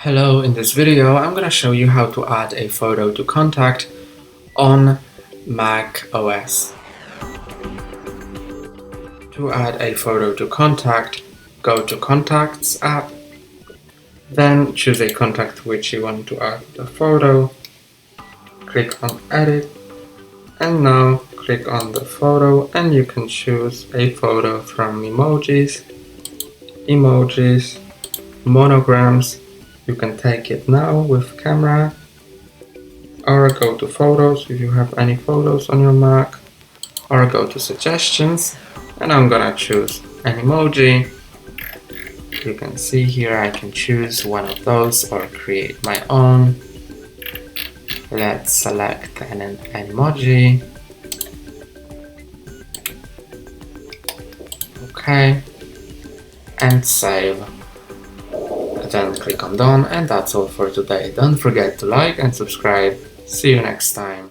Hello, in this video I'm gonna show you how to add a photo to contact on macOS. To add a photo to contact, go to Contacts app, then choose a contact which you want to add the photo, click on Edit, and now click on the photo and you can choose a photo from emojis, monograms. You can take it now with camera, or go to photos if you have any photos on your Mac, or go to suggestions, and I'm gonna choose an emoji. You can see here I can choose one of those or create my own. Let's select an emoji. Okay, and save. Then click on done, and that's all for today. Don't forget to like and subscribe. See you next time.